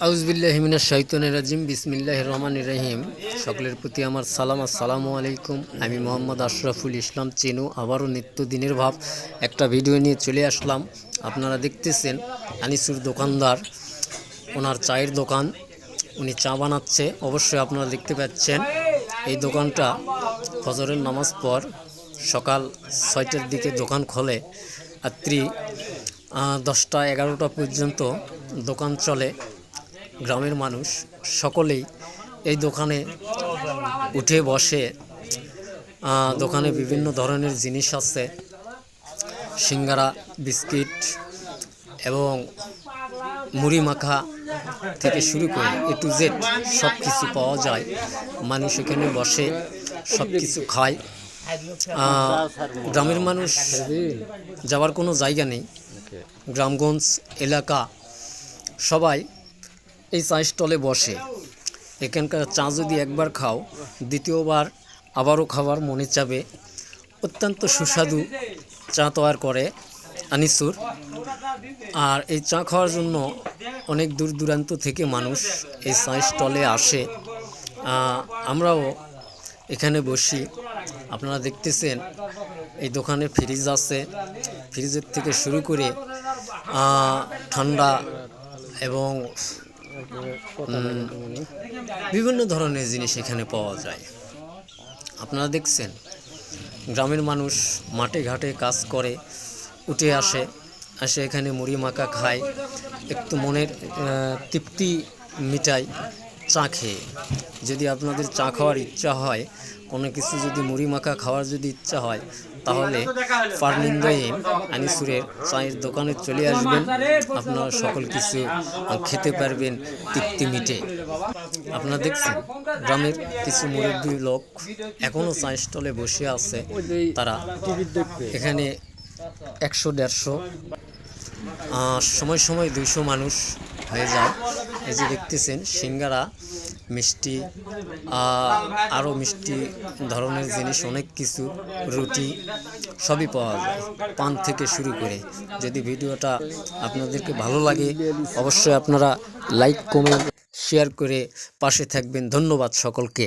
আউযুবিল্লাহি মিনাশ শাইতানির রাজিম বিসমিল্লাহির রহমানির রহিম। সকলের প্রতি আমার সালাম, আসসালামু আলাইকুম। আমি মোহাম্মদ আশরাফুল ইসলাম চিনু আবারও নিত্যদিনের ভাব একটা ভিডিও নিয়ে চলে আসলাম। আপনারা দেখতেছেন আনিসুর দোকানদার, ওনার চায়ের দোকান, উনি চা বানাচ্ছে। অবশ্যই আপনারা দেখতে পাচ্ছেন এই দোকানটা ফজরের নামাজ পর সকাল 6টার দিকে দোকান খোলে, রাত্রি 10টা 11টা পর্যন্ত দোকান চলে। গ্রামের মানুষ সকলেই এই দোকানে উঠে বসে। দোকানে বিভিন্ন ধরনের জিনিস আছে, সিঙ্গারা, বিস্কিট এবং মুড়ি মাখা থেকে শুরু করে A to Z সব কিছু পাওয়া যায়। মানুষ এখানে বসে সব কিছু খায়। গ্রামের মানুষ যাওয়ার কোনো জায়গা নেই, গ্রামগঞ্জ এলাকা সবাই এই চা স্টলে বসে। এখানকার চা যদি একবার খাও, দ্বিতীয়বার আবারও খাবার মনে চাবে। অত্যন্ত সুস্বাদু চা তৈরি করে আনিসুর। আর এই চা খাওয়ার জন্য অনেক দূর দূরান্ত থেকে মানুষ এই চা স্টলে আসে। আমরাও এখানে বসি। আপনারা দেখতেছেন এই দোকানে ফ্রিজ আছে, ফ্রিজের থেকে শুরু করে ঠান্ডা এবং বিভিন্ন ধরনের জিনিস এখানে পাওয়া যায়। আপনারা দেখছেন গ্রামের মানুষ মাঠে ঘাটে কাজ করে উঠে আসে এখানে মুড়ি মাখা খায়, একটু মনের তৃপ্তি মিটায় চা খেয়ে। যদি আপনাদের চা খাওয়ার ইচ্ছা হয়, কোনো কিছু যদি মুড়ি মাখা খাওয়ার যদি ইচ্ছা হয়, তাহলে ফার্নিন্দয়ে আনিসুরের চায়ের দোকানে চলে আসবেন। আপনারা সকল কিছু খেতে পারবেন তৃপ্তি মিটে। আপনারা দেখছেন গ্রামের কিছু মুরব্বী লোক এখনও চা স্টলে বসে আছে। তারা এখানে 100-150 সময় সময় 200 মানুষ হয়ে যায়। এই যে দেখতেছেন সিঙ্গারা, মিষ্টি, আরও মিষ্টি ধরনের জিনিস অনেক কিছু, রুটি সবই পাওয়া যায়, পান থেকে শুরু করে। যদি ভিডিওটা আপনাদেরকে ভালো লাগে, অবশ্যই আপনারা লাইক, কমেন্ট, শেয়ার করে পাশে থাকবেন। ধন্যবাদ সকলকে।